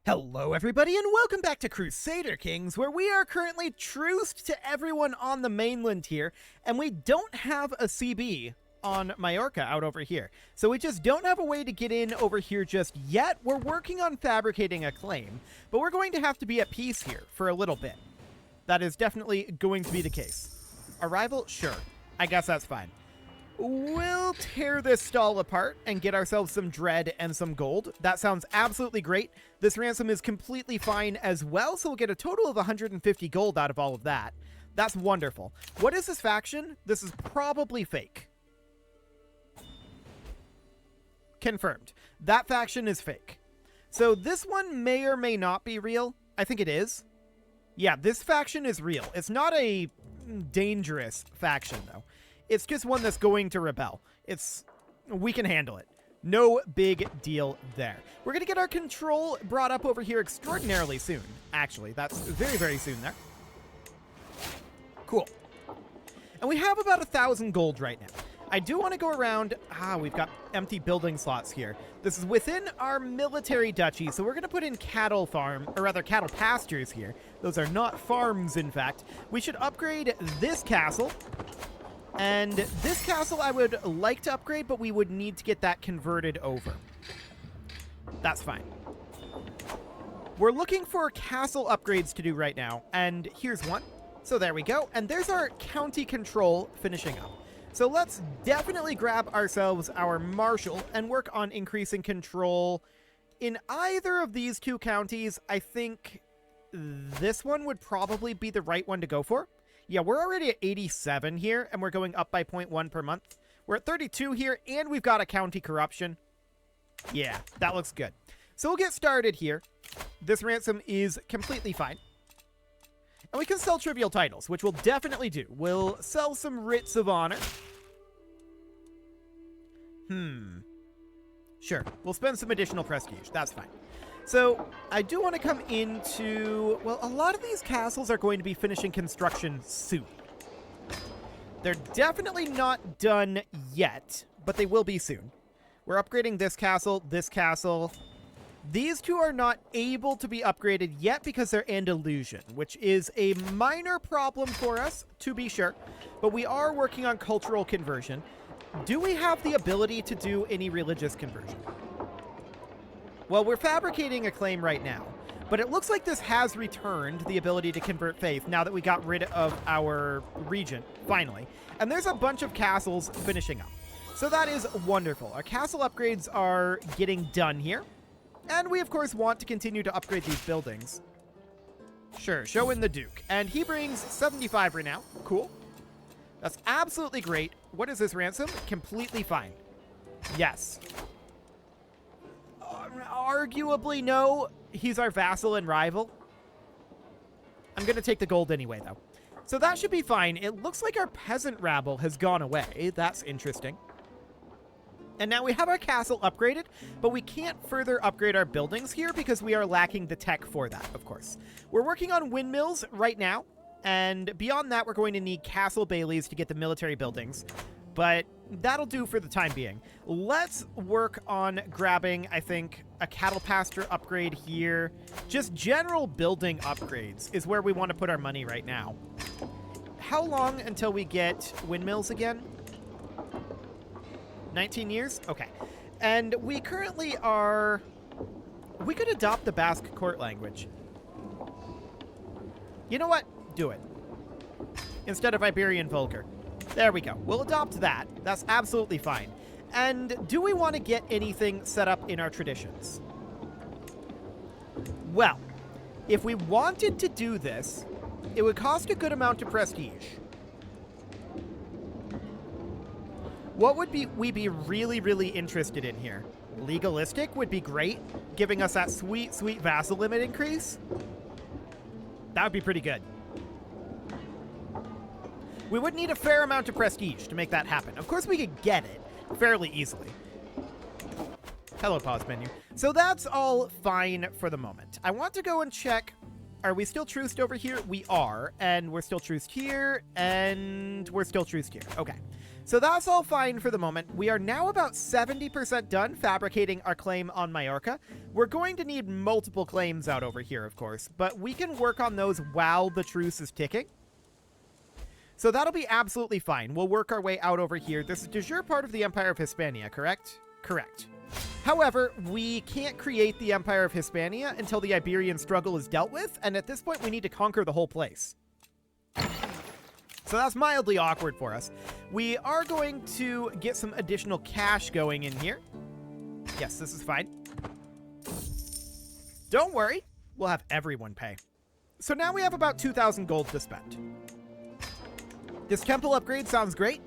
Hello everybody and welcome back to Crusader Kings, where we are currently truced to everyone on the mainland here, and we don't have a CB on Majorca out over here. So we just don't have a way to get in over here just yet. We're working on fabricating a claim, but we're going to have to be at peace here for a little bit. That is definitely going to be the case. Arrival? Sure. I guess that's fine. We'll tear this stall apart and get ourselves some dread and some gold. That sounds absolutely great. This ransom is completely fine as well, so we'll get a total of 150 gold out of all of that. That's wonderful. What is this faction? This is probably fake. Confirmed. That faction is fake. So this one may or may not be real. I think it is. Yeah, this faction is real. It's not a dangerous faction, though. It's just one that's going to rebel. We can handle it. No big deal there. We're going to get our control brought up over here extraordinarily soon. Actually, that's very, very soon there. Cool. And we have about 1,000 gold right now. I do want to go around. We've got empty building slots here. This is within our military duchy, so we're going to put in cattle pastures here. Those are not farms, in fact. We should upgrade this castle. And this castle I would like to upgrade, but we would need to get that converted over. That's fine. We're looking for castle upgrades to do right now, and here's one. So there we go, and there's our county control finishing up. So let's definitely grab ourselves our marshal and work on increasing control in either of these two counties. I think this one would probably be the right one to go for. Yeah, we're already at 87 here, and we're going up by 0.1 per month. We're at 32 here, and we've got a county corruption. Yeah, that looks good. So we'll get started here. This ransom is completely fine. And we can sell trivial titles, which we'll definitely do. We'll sell some writs of honor. Sure, we'll spend some additional prestige. That's fine. So, I do want to come into... Well, a lot of these castles are going to be finishing construction soon. They're definitely not done yet, but they will be soon. We're upgrading this castle, this castle. These two are not able to be upgraded yet because they're Andalusian, which is a minor problem for us, to be sure. But we are working on cultural conversion. Do we have the ability to do any religious conversion? Well, we're fabricating a claim right now, but it looks like this has returned the ability to convert faith now that we got rid of our regent, finally. And there's a bunch of castles finishing up. So that is wonderful. Our castle upgrades are getting done here. And we, of course, want to continue to upgrade these buildings. Sure, show in the Duke. And he brings 75 renown. Cool. That's absolutely great. What is this ransom? Completely fine. Yes. Arguably, no. He's our vassal and rival. I'm going to take the gold anyway, though. So that should be fine. It looks like our peasant rabble has gone away. That's interesting. And now we have our castle upgraded, but we can't further upgrade our buildings here because we are lacking the tech for that, of course. We're working on windmills right now, and beyond that, we're going to need castle baileys to get the military buildings. But that'll do for the time being. Let's work on grabbing, I think, a cattle pasture upgrade here. Just general building upgrades is where we want to put our money right now. How long until we get windmills again? 19 years? Okay. And we currently are... We could adopt the Basque court language. You know what? Do it. Instead of Iberian Vulgar. There we go. We'll adopt that. That's absolutely fine. And do we want to get anything set up in our traditions? Well, if we wanted to do this, it would cost a good amount of prestige. What would we be really, really interested in here? Legalistic would be great, giving us that sweet, sweet vassal limit increase. That would be pretty good. We would need a fair amount of prestige to make that happen. Of course, we could get it fairly easily. Hello, pause menu. So that's all fine for the moment. I want to go and check. Are we still truced over here? We are. And we're still truced here. And we're still truced here. Okay. So that's all fine for the moment. We are now about 70% done fabricating our claim on Majorca. We're going to need multiple claims out over here, of course, but we can work on those while the truce is ticking. So that'll be absolutely fine. We'll work our way out over here. This is de jure part of the Empire of Hispania, correct? Correct. However, we can't create the Empire of Hispania until the Iberian struggle is dealt with, and at this point we need to conquer the whole place. So that's mildly awkward for us. We are going to get some additional cash going in here. Yes, this is fine. Don't worry, we'll have everyone pay. So now we have about 2,000 gold to spend. This temple upgrade sounds great.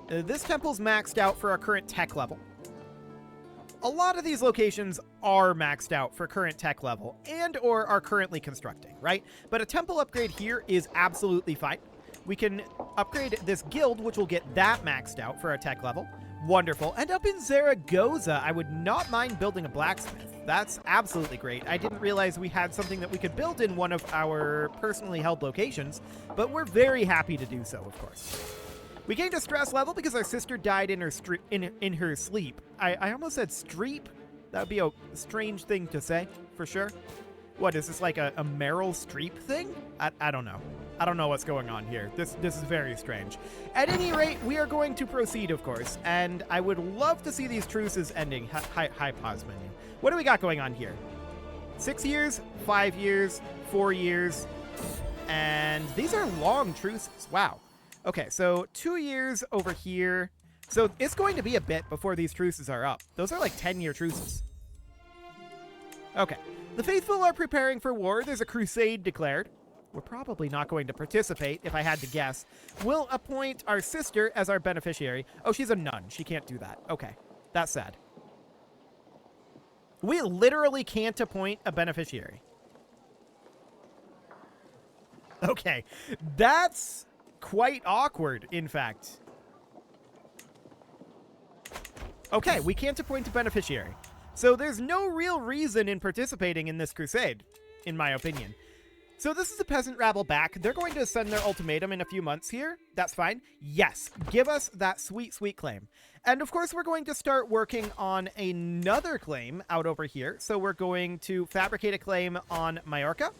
This temple's maxed out for our current tech level. A lot of these locations are maxed out for current tech level and or are currently constructing, right? But a temple upgrade here is absolutely fine. We can upgrade this guild, which will get that maxed out for our tech level. Wonderful. And up in Zaragoza, I would not mind building a blacksmith. That's absolutely great. I didn't realize we had something that we could build in one of our personally held locations, but we're very happy to do so, of course. We gained a stress level because our sister died in her sleep. I almost said streep. That would be a strange thing to say, for sure. What, is this like a Meryl Streep thing? I don't know. I don't know what's going on here. This is very strange. At any rate, we are going to proceed, of course, and I would love to see these truces ending. Hi, pause menu. What do we got going on here? 6 years, 5 years, 4 years, and these are long truces. Wow. Okay, so 2 years over here. So it's going to be a bit before these truces are up. Those are like 10-year truces. Okay. The faithful are preparing for war. There's a crusade declared. We're probably not going to participate, if I had to guess. We'll appoint our sister as our beneficiary. Oh, she's a nun. She can't do that. Okay. That's sad. We literally can't appoint a beneficiary. Okay. That's quite awkward, in fact. Okay, we can't appoint a beneficiary. So there's no real reason in participating in this crusade, in my opinion. So this is the peasant rabble back. They're going to send their ultimatum in a few months here. That's fine. Yes, give us that sweet, sweet claim. And of course, we're going to start working on another claim out over here. So we're going to fabricate a claim on Majorca.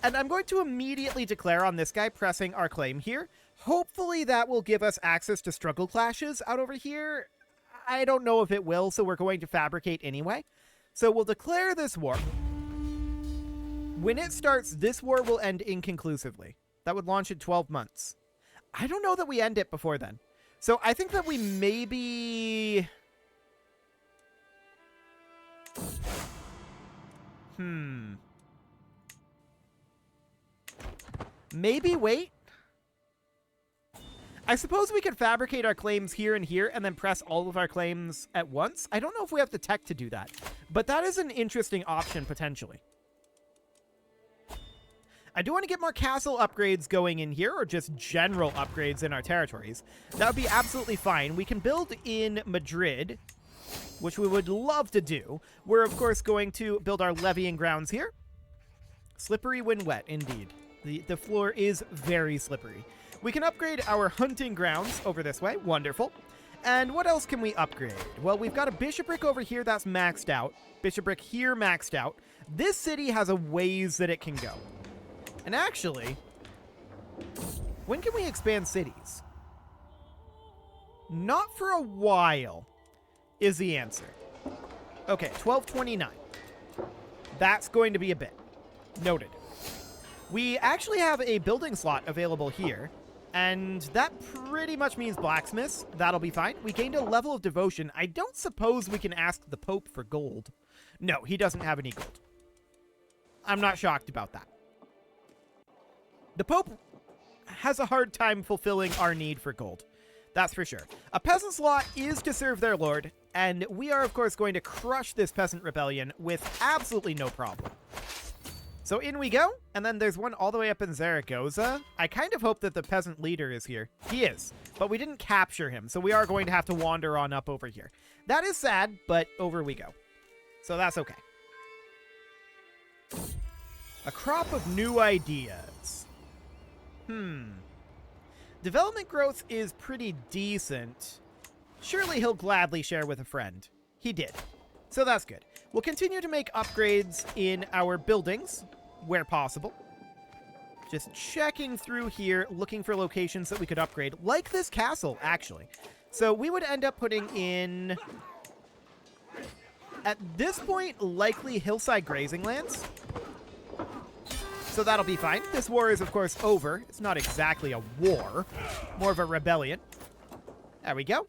And I'm going to immediately declare on this guy pressing our claim here. Hopefully that will give us access to struggle clashes out over here. I don't know if it will, so we're going to fabricate anyway. So we'll declare this war. When it starts, this war will end inconclusively. That would launch in 12 months. I don't know that we end it before then. So I think that we maybe... Maybe wait. I suppose we could fabricate our claims here and here and then press all of our claims at once. I don't know if we have the tech to do that, but that is an interesting option potentially. I do want to get more castle upgrades going in here, or just general upgrades in our territories. That would be absolutely fine. We can build in Madrid, which we would love to do. We're, of course, going to build our levying grounds here. Slippery when wet, indeed. The floor is very slippery. We can upgrade our hunting grounds over this way. Wonderful. And what else can we upgrade? Well, we've got a bishopric over here that's maxed out. Bishopric here maxed out. This city has a ways that it can go. And actually, when can we expand cities? Not for a while is the answer. Okay, 1229. That's going to be a bit. Noted. We actually have a building slot available here, and that pretty much means blacksmiths. That'll be fine. We gained a level of devotion. I don't suppose we can ask the Pope for gold. No, he doesn't have any gold. I'm not shocked about that. The Pope has a hard time fulfilling our need for gold. That's for sure. A peasant's law is to serve their lord, and we are, of course, going to crush this peasant rebellion with absolutely no problem. So in we go, and then there's one all the way up in Zaragoza. I kind of hope that the peasant leader is here. He is, but we didn't capture him, so we are going to have to wander on up over here. That is sad, but over we go. So that's okay. Development growth is pretty decent. Surely he'll gladly share with a friend. He did. So that's good. We'll continue to make upgrades in our buildings where possible. Just checking through here, looking for locations that we could upgrade, like this castle, actually. So we would end up putting in, at this point, likely hillside grazing lands. So that'll be fine. This war is, of course, over. It's not exactly a war, more of a rebellion. There we go.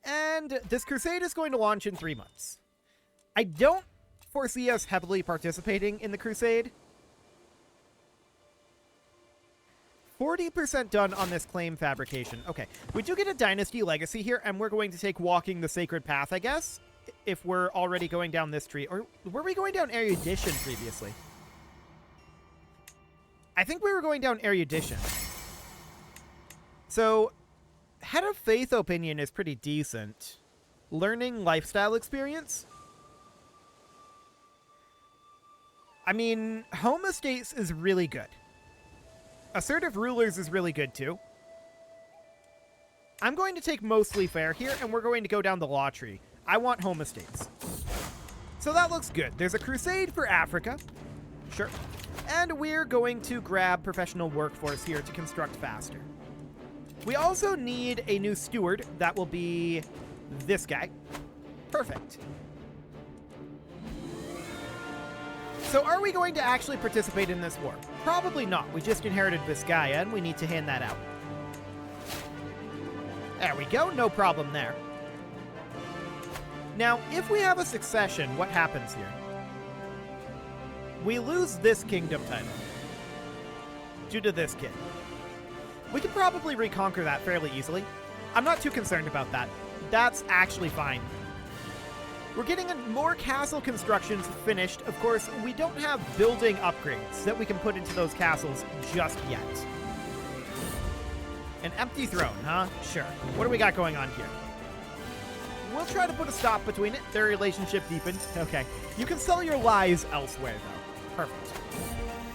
And this crusade is going to launch in 3 months. I don't foresee us heavily participating in the crusade. 40% done on this claim fabrication. Okay, we do get a dynasty legacy here, and we're going to take walking the sacred path, I guess, if we're already going down this tree. Or were we going down erudition previously? I think we were going down erudition. So, head of faith opinion is pretty decent. Learning lifestyle experience? I mean, home estates is really good. Assertive rulers is really good too. I'm going to take mostly fair here, and we're going to go down the law tree. I want home estates. So that looks good. There's a crusade for Africa. Sure. And we're going to grab professional workforce here to construct faster. We also need a new steward. That will be this guy. Perfect. So are we going to actually participate in this war? Probably not. We just inherited Vizcaya, and we need to hand that out. There we go. No problem there. Now, if we have a succession, what happens here? We lose this kingdom title due to this kid. We could probably reconquer that fairly easily. I'm not too concerned about that. That's actually fine. We're getting more castle constructions finished. Of course, we don't have building upgrades that we can put into those castles just yet. An empty throne, huh? Sure. What do we got going on here? We'll try to put a stop between it. Their relationship deepened. Okay. You can sell your lies elsewhere, though. Perfect.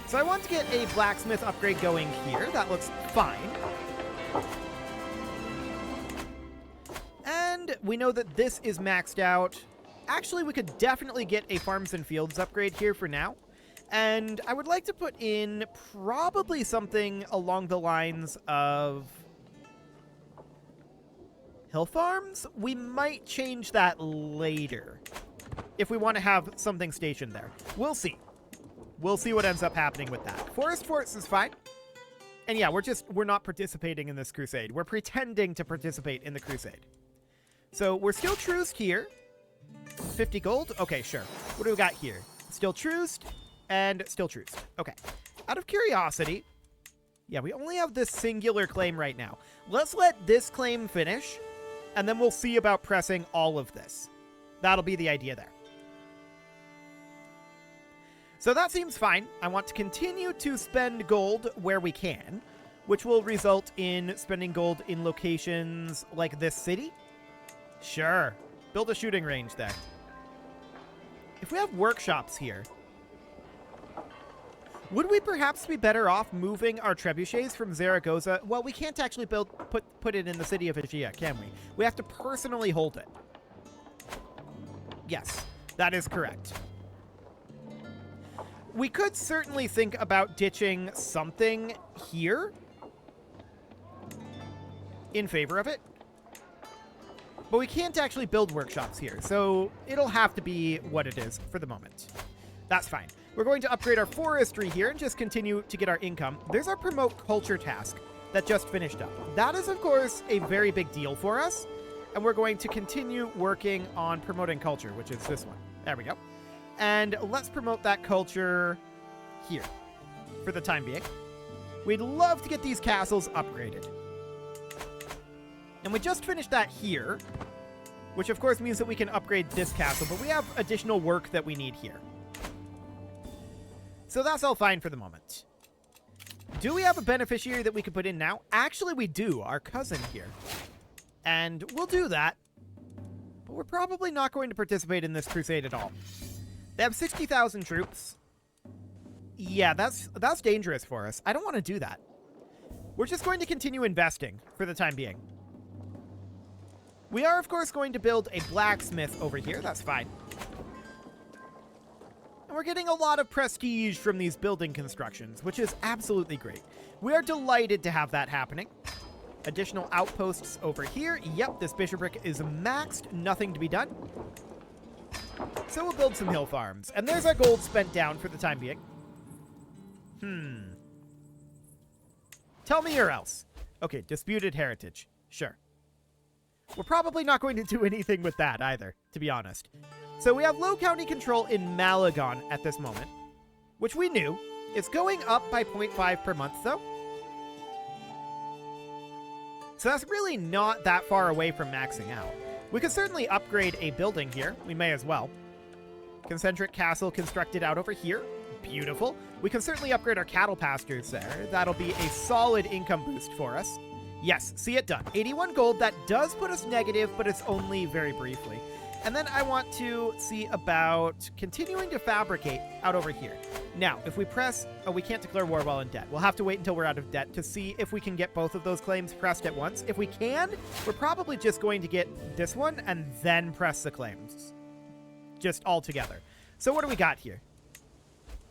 So I want to get a blacksmith upgrade going here. That looks fine. And we know that this is maxed out. Actually, we could definitely get a farms and fields upgrade here for now. And I would like to put in probably something along the lines of hill farms. We might change that later if we want to have something stationed there. We'll see. We'll see what ends up happening with that. Forest forts is fine. And yeah, we're not participating in this crusade. We're pretending to participate in the crusade. So we're still truced here. 50 gold? Okay, sure. What do we got here? Still truced and still truced. Okay. Out of curiosity, yeah, we only have this singular claim right now. Let's let this claim finish, and then we'll see about pressing all of this. That'll be the idea there. So that seems fine. I want to continue to spend gold where we can, which will result in spending gold in locations like this city. Sure. Build a shooting range there. If we have workshops here, would we perhaps be better off moving our trebuchets from Zaragoza? Well, we can't actually put it in the city of Agia, can we? We have to personally hold it. Yes, that is correct. We could certainly think about ditching something here in favor of it. But we can't actually build workshops here, so it'll have to be what it is for the moment. That's fine. We're going to upgrade our forestry here and just continue to get our income. There's our promote culture task that just finished up. That is, of course, a very big deal for us, and we're going to continue working on promoting culture, which is this one. There we go. And let's promote that culture here for the time being. We'd love to get these castles upgraded. And we just finished that here, which of course means that we can upgrade this castle, but we have additional work that we need here. So that's all fine for the moment. Do we have a beneficiary that we could put in now? Actually, we do, our cousin here. And we'll do that, but we're probably not going to participate in this crusade at all. They have 60,000 troops. Yeah, that's dangerous for us. I don't want to do that. We're just going to continue investing for the time being. We are, of course, going to build a blacksmith over here. That's fine. And we're getting a lot of prestige from these building constructions, which is absolutely great. We are delighted to have that happening. Additional outposts over here. Yep, this bishopric is maxed. Nothing to be done. So we'll build some hill farms. And there's our gold spent down for the time being. Tell me or else. Okay, disputed heritage. Sure. We're probably not going to do anything with that either, to be honest. So we have low county control in Malagon at this moment, which we knew. It's going up by 0.5 per month, though. So that's really not that far away from maxing out. We could certainly upgrade a building here. We may as well. Concentric castle constructed out over here. Beautiful. We can certainly upgrade our cattle pastures there. That'll be a solid income boost for us. Yes, see it done. 81 gold. That does put us negative, but it's only very briefly. And then I want to see about continuing to fabricate out over here. Now, if we press... Oh, we can't declare war while in debt. We'll have to wait until we're out of debt to see if we can get both of those claims pressed at once. If we can, we're probably just going to get this one and then press the claims. Just all together. So what do we got here?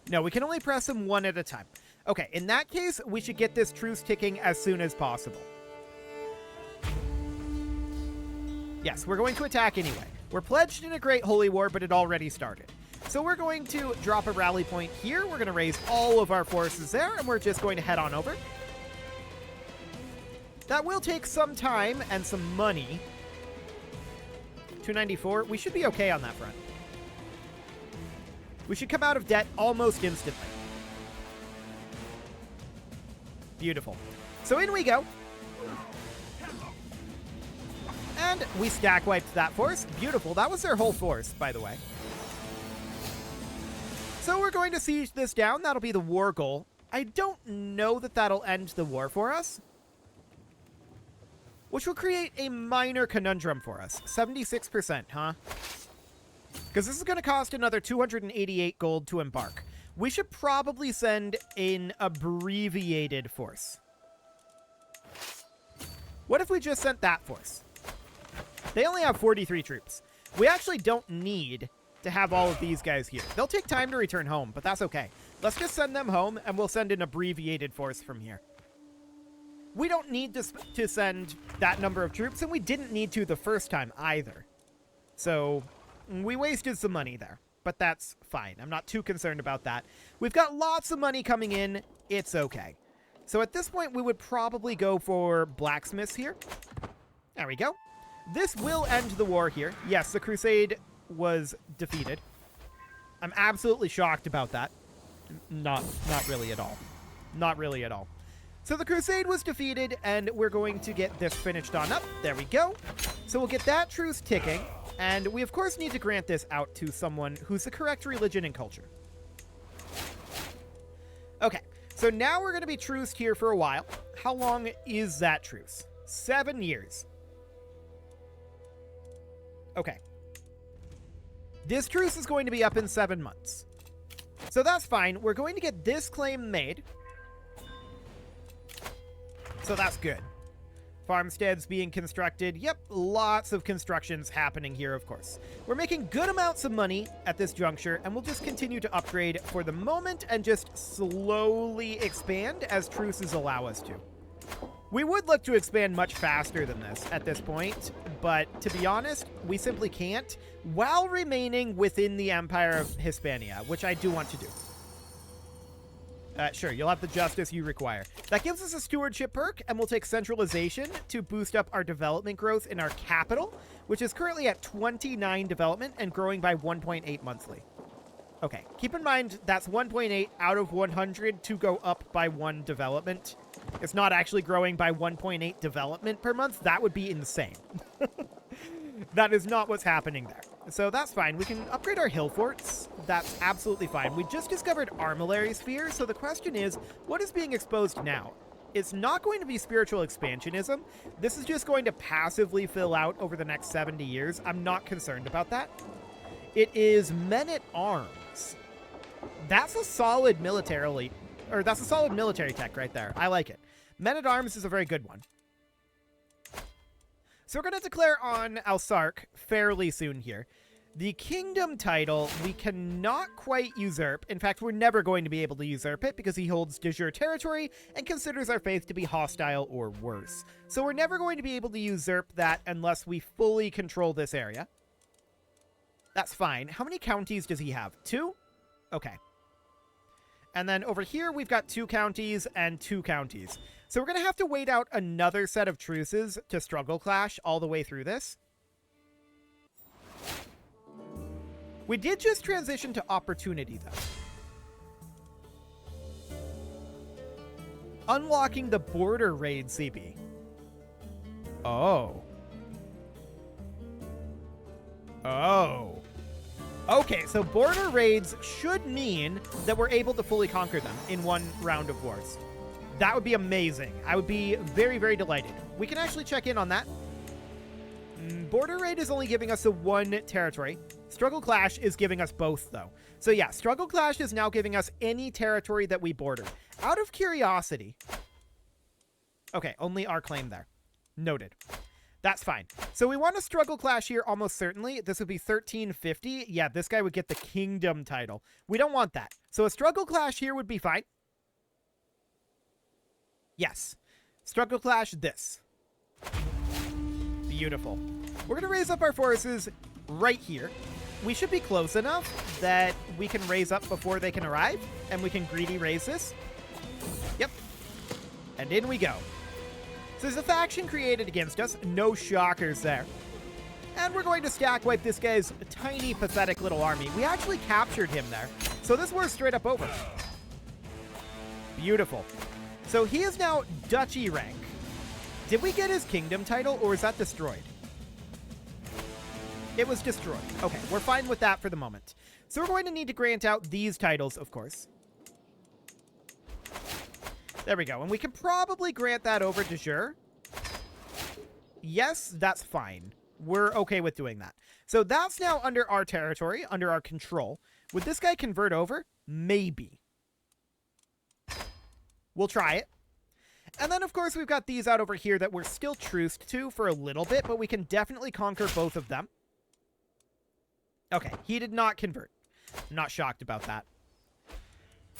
No, we can only press them one at a time. Okay, in that case, we should get this truce ticking as soon as possible. Yes, we're going to attack anyway. We're pledged in a great holy war, but it already started. So we're going to drop a rally point here. We're going to raise all of our forces there, and we're just going to head on over. That will take some time and some money. 294. We should be okay on that front. We should come out of debt almost instantly. Beautiful. So in we go. And we stack wiped that force. Beautiful. That was their whole force, by the way. So we're going to siege this down. That'll be the war goal. I don't know that that'll end the war for us, which will create a minor conundrum for us. 76%, huh? Because this is going to cost another 288 gold to embark. We should probably send an abbreviated force. What if we just sent that force? They only have 43 troops. We actually don't need to have all of these guys here. They'll take time to return home, but that's okay. Let's just send them home, and we'll send an abbreviated force from here. We don't need to send that number of troops, and we didn't need to the first time either. So we wasted some money there, but that's fine. I'm not too concerned about that. We've got lots of money coming in. It's okay. So at this point, we would probably go for blacksmiths here. There we go. This will end the war here. Yes, the Crusade was defeated. I'm absolutely shocked about that. Not really at all. Not really at all. So the Crusade was defeated, and we're going to get this finished on up. There we go. So we'll get that truce ticking, and we, of course, need to grant this out to someone who's the correct religion and culture. Okay, so now we're going to be truced here for a while. How long is that truce? 7 years. Okay. This truce is going to be up in 7 months. So that's fine. We're going to get this claim made. So that's good. Farmsteads being constructed. Yep, lots of constructions happening here, of course. We're making good amounts of money at this juncture, and we'll just continue to upgrade for the moment and just slowly expand as truces allow us to. We would look to expand much faster than this at this point, but to be honest, we simply can't while remaining within the Empire of Hispania, which I do want to do. Sure, you'll have the justice you require. That gives us a stewardship perk, and we'll take centralization to boost up our development growth in our capital, which is currently at 29 development and growing by 1.8 monthly. Okay, keep in mind that's 1.8 out of 100 to go up by 1 development. It's not actually growing by 1.8 development per month. That would be insane. That is not what's happening there. So that's fine. We can upgrade our hill forts. That's absolutely fine. We just discovered Armillary Sphere, so the question is, what is being exposed now? It's not going to be spiritual expansionism. This is just going to passively fill out over the next 70 years. I'm not concerned about that. It is men-at-arms. That's a solid military tech right there. I like it. Men-at-Arms is a very good one. So we're going to declare on Alsark fairly soon here. The kingdom title, we cannot quite usurp. In fact, we're never going to be able to usurp it because he holds de jure territory and considers our faith to be hostile or worse. So we're never going to be able to usurp that unless we fully control this area. That's fine. How many counties does he have? 2? Okay. And then over here, we've got 2 counties and 2 counties. So we're going to have to wait out another set of truces to struggle clash all the way through this. We did just transition to opportunity, though. Unlocking the border raid CB. Oh. Oh. Okay, so border raids should mean that we're able to fully conquer them in one round of wars. That would be amazing. I would be very, very delighted. We can actually check in on that. Border raid is only giving us a 1 territory. Struggle Clash is giving us both, though. So yeah, Struggle Clash is now giving us any territory that we border. Out of curiosity... Okay, only our claim there. Noted. That's fine. So we want a Struggle Clash here almost certainly. This would be 1350. Yeah, this guy would get the Kingdom title. We don't want that. So a Struggle Clash here would be fine. Yes. Struggle Clash this. Beautiful. We're going to raise up our forces right here. We should be close enough that we can raise up before they can arrive, and we can greedy raise this. Yep. And in we go. So there's a faction created against us. No shockers there. And we're going to stack wipe this guy's tiny, pathetic little army. We actually captured him there. So this war's straight up over. Beautiful. So he is now duchy rank. Did we get his kingdom title, or is that destroyed? It was destroyed. Okay, we're fine with that for the moment. So we're going to need to grant out these titles, of course. There we go. And we can probably grant that over de jure. Yes, that's fine. We're okay with doing that. So that's now under our territory, under our control. Would this guy convert over? Maybe. We'll try it. And then, of course, we've got these out over here that we're still truced to for a little bit, but we can definitely conquer both of them. Okay, he did not convert. I'm not shocked about that.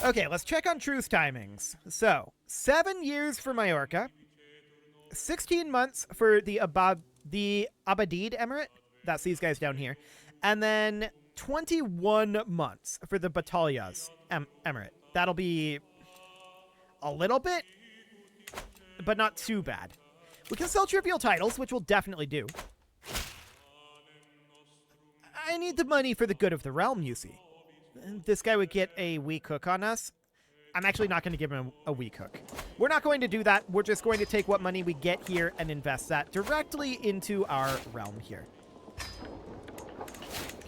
Okay, let's check on truce timings. So, 7 years for Majorca, 16 months for the Abadid Emirate. That's these guys down here. And then 21 months for the Batalhas Emirate. That'll be a little bit, but not too bad. We can sell trivial titles, which we'll definitely do. I need the money for the good of the realm, you see. This guy would get a weak hook on us. I'm actually not going to give him a weak hook. We're not going to do that. We're just going to take what money we get here and invest that directly into our realm here.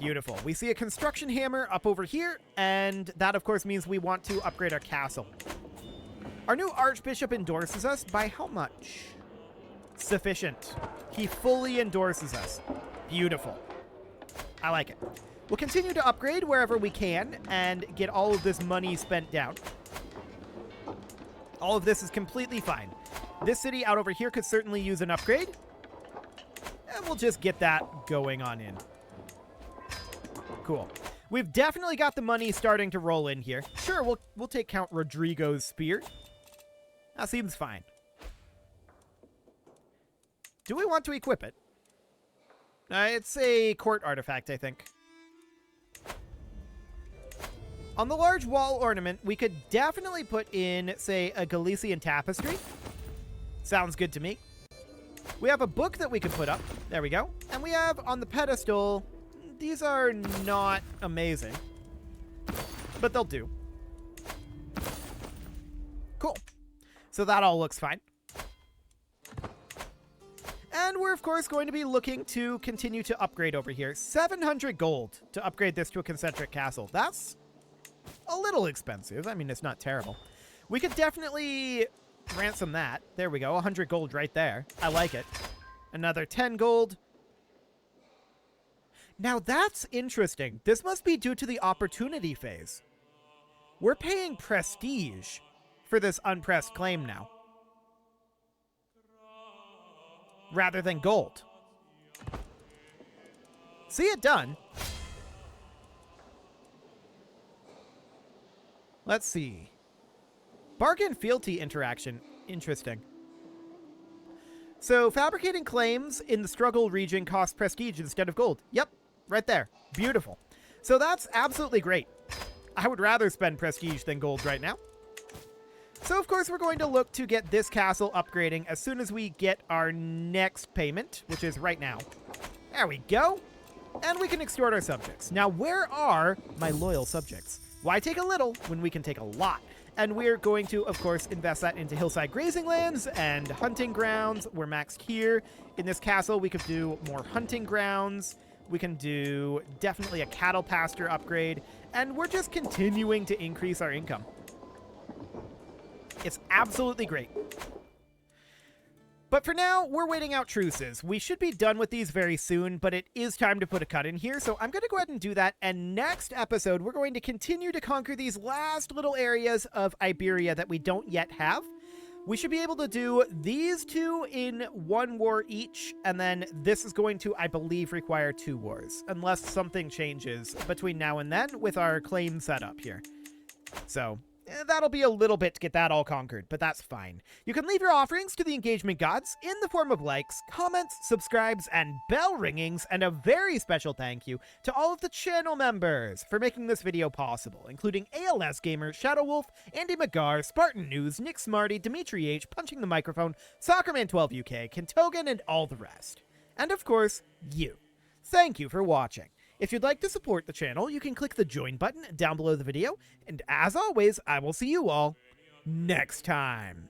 Beautiful. We see a construction hammer up over here, and that, of course, means we want to upgrade our castle. Our new archbishop endorses us by how much? Sufficient. He fully endorses us. Beautiful. I like it. We'll continue to upgrade wherever we can and get all of this money spent down. All of this is completely fine. This city out over here could certainly use an upgrade. And we'll just get that going on in. Cool. We've definitely got the money starting to roll in here. Sure, we'll take Count Rodrigo's spear. That seems fine. Do we want to equip it? It's a court artifact, I think. On the large wall ornament, we could definitely put in, say, a Galician tapestry. Sounds good to me. We have a book that we could put up. There we go. And we have on the pedestal, these are not amazing, but they'll do. Cool. So that all looks fine. And we're, of course, going to be looking to continue to upgrade over here. 700 gold to upgrade this to a concentric castle. That's a little expensive. I mean, it's not terrible. We could definitely ransom that. There we go. 100 gold right there. I like it. Another 10 gold. Now, that's interesting. This must be due to the opportunity phase. We're paying prestige for this unpressed claim now. rather than gold. See it done. Let's see. Bargain fealty interaction. Interesting. So fabricating claims in the struggle region costs prestige instead of gold. Yep, right there. Beautiful. So that's absolutely great. I would rather spend prestige than gold right now. So of course we're going to look to get this castle upgrading as soon as we get our next payment, which is right now. There we go. And we can extort our subjects. Now where are my loyal subjects? Why take a little when we can take a lot? And we're going to, of course, invest that into hillside grazing lands and hunting grounds. We're maxed here. In this castle, we could do more hunting grounds. We can do definitely a cattle pasture upgrade. And we're just continuing to increase our income. It's absolutely great. But for now, we're waiting out truces. We should be done with these very soon, but it is time to put a cut in here, so I'm going to go ahead and do that. And next episode, we're going to continue to conquer these last little areas of Iberia that we don't yet have. We should be able to do these two in one war each, and then this is going to, I believe, require 2 wars, unless something changes between now and then with our claim setup here. So that'll be a little bit to get that all conquered, but that's fine. You can leave your offerings to the engagement gods in the form of likes, comments, subscribes, and bell ringings, and a very special thank you to all of the channel members for making this video possible, including ALS Gamer, Shadow Wolf, Andy McGar, Spartan News, Nick Smarty, Dimitri H, Punching the Microphone, Soccerman12UK, Kentogan, and all the rest. And of course, you. Thank you for watching. If you'd like to support the channel, you can click the join button down below the video, and as always, I will see you all next time.